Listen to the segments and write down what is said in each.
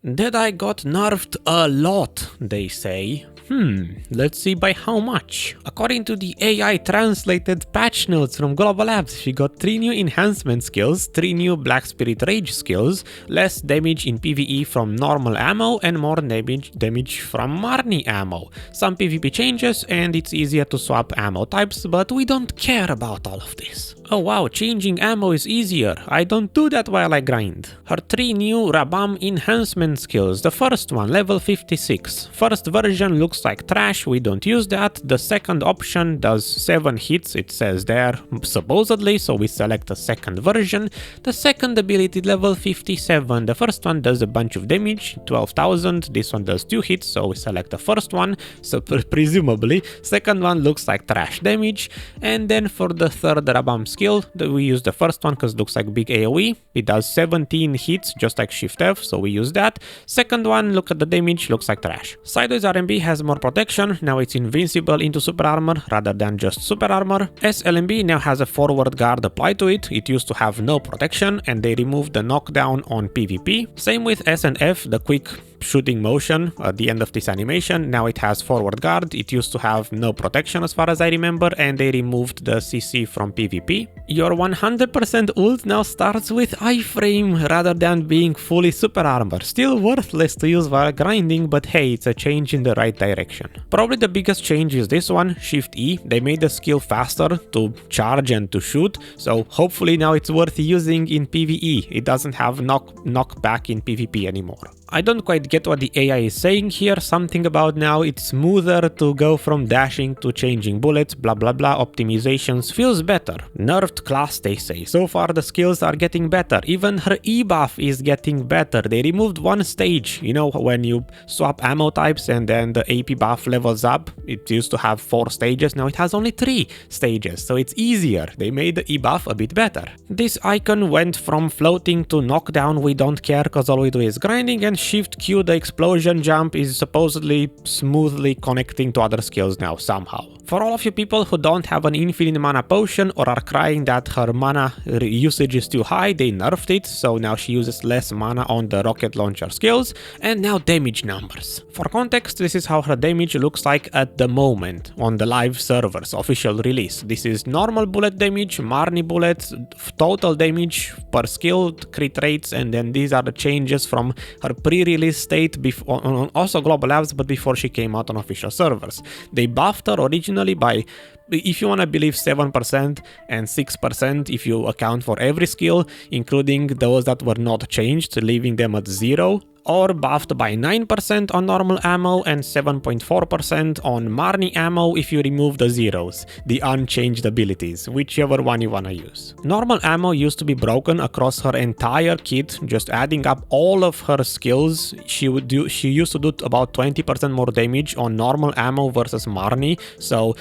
Deadeye got nerfed a lot, they say. Let's see by how much. According to the AI translated patch notes from Glabs, she got 3 new enhancement skills, 3 new Black Spirit Rage skills, less damage in PvE from normal ammo and more damage from marni ammo, some PvP changes, and it's easier to swap ammo types, but we don't care about all of this. Oh wow, changing ammo is easier. I don't do that while I grind. Her 3 new Rabam enhancement skills. The first one, level 56. First version looks like trash, we don't use that. The second option does 7 hits, it says there, supposedly, so we select the second version. The second ability, level 57. The first one does a bunch of damage, 12,000. This one does 2 hits, so we select the first one, so presumably. Second one looks like trash damage. And then for the third Rabam skill, we use the first one because it looks like big AoE. It does 17 hits, just like Shift F, so we use that. Second one, look at the damage, looks like trash. Sideways RMB has more protection, now it's invincible into super armor rather than just super armor. SLMB now has a forward guard applied to it. It used to have no protection and they removed the knockdown on PvP. Same with S and F, the quick shooting motion at the end of this animation. Now it has forward guard. It used to have no protection as far as I remember, and they removed the CC from PvP. Your 100% ult now starts with iframe rather than being fully super armor. Still worthless to use while grinding, but hey, it's a change in the right direction. Probably the biggest change is this one, Shift E. They made the skill faster to charge and to shoot, so hopefully now it's worth using in PvE. It doesn't have knockback in PvP anymore. I don't quite get what the AI is saying here, something about now it's smoother to go from dashing to changing bullets, blah blah blah, optimizations, feels better. Nerfed class, they say. So far the skills are getting better, even her E buff is getting better. They removed one stage, you know, when you swap ammo types and then the AP buff levels up. It used to have 4 stages, now it has only 3 stages, so it's easier. They made the E buff a bit better. This icon went from floating to knockdown, we don't care cause all we do is grinding, and Shift Q, the explosion jump, is supposedly smoothly connecting to other skills now somehow. For all of you people who don't have an infinite mana potion or are crying that her mana usage is too high, they nerfed it, so now she uses less mana on the rocket launcher skills. And now damage numbers. For context, this is how her damage looks like at the moment on the live servers official release. This is normal bullet damage, marni bullets, total damage per skill, crit rates, and then these are the changes from her pre-release state, also Glabs, but before she came out on official servers. They buffed her originally by, if you want to believe, 7% and 6% if you account for every skill, including those that were not changed, leaving them at 0. Or buffed by 9% on normal ammo and 7.4% on marni ammo if you remove the zeros, the unchanged abilities, whichever one you wanna use. Normal ammo used to be broken across her entire kit, just adding up all of her skills. She used to do about 20% more damage on normal ammo versus marni. So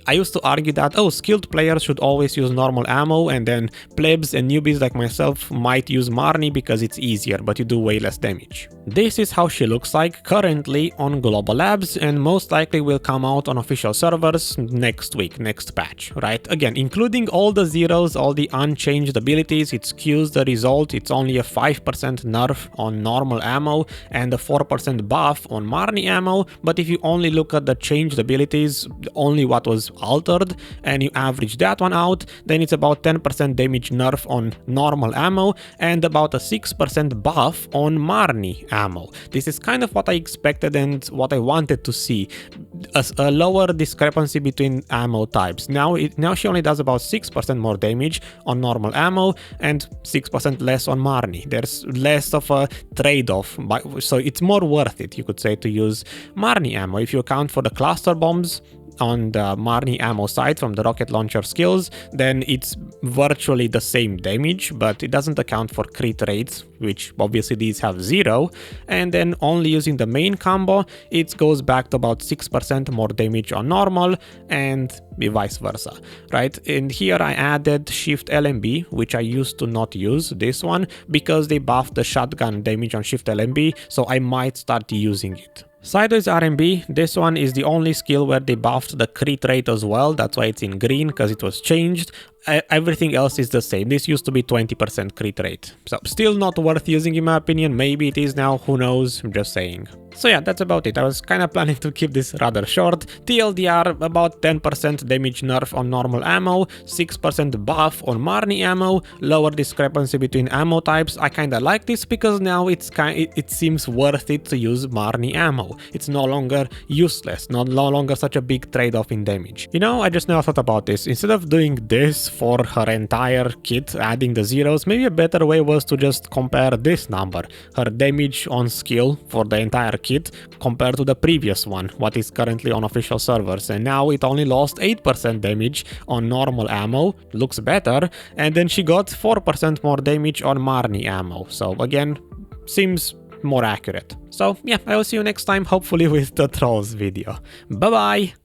I used to argue that, oh, skilled players should always use normal ammo, and then plebs and newbies like myself might use marni because it's easier, but you do way less damage. This is how she looks like currently on Glabs, and most likely will come out on official servers next week, next patch, right? Again, including all the zeros, all the unchanged abilities, it skews the result. It's only a 5% nerf on normal ammo and a 4% buff on marni ammo, but if you only look at the changed abilities, only what was altered, and you average that one out, then it's about 10% damage nerf on normal ammo and about a 6% buff on marni ammo. This is kind of what I expected and what I wanted to see, a lower discrepancy between ammo types. Now she only does about 6% more damage on normal ammo and 6% less on marni. There's less of a trade-off, so it's more worth it, you could say, to use marni ammo. If you account for the cluster bombs on the marni ammo side from the rocket launcher skills, then it's virtually the same damage, but it doesn't account for crit rates, which obviously these have 0, and then only using the main combo, it goes back to about 6% more damage on normal and vice versa, right? And here I added Shift LMB, which I used to not use, this one, because they buffed the shotgun damage on Shift LMB, so I might start using it. Sideways RMB, this one is the only skill where they buffed the crit rate as well, that's why it's in green, because it was changed. everything else is the same. This used to be 20% crit rate. So still not worth using in my opinion. Maybe it is now, who knows, I'm just saying. So yeah, that's about it. I was kind of planning to keep this rather short. TLDR, about 10% damage nerf on normal ammo, 6% buff on marni ammo, lower discrepancy between ammo types. I kinda like this because now it seems worth it to use marni ammo. It's no longer useless, no longer such a big trade-off in damage. You know, I just now thought about this. Instead of doing this for her entire kit, adding the zeros, maybe a better way was to just compare this number, her damage on skill for the entire kit, compared to the previous one, what is currently on official servers, and now it only lost 8% damage on normal ammo, looks better, and then she got 4% more damage on marni ammo, so again, seems more accurate. So yeah, I will see you next time, hopefully with the trolls video. Bye bye!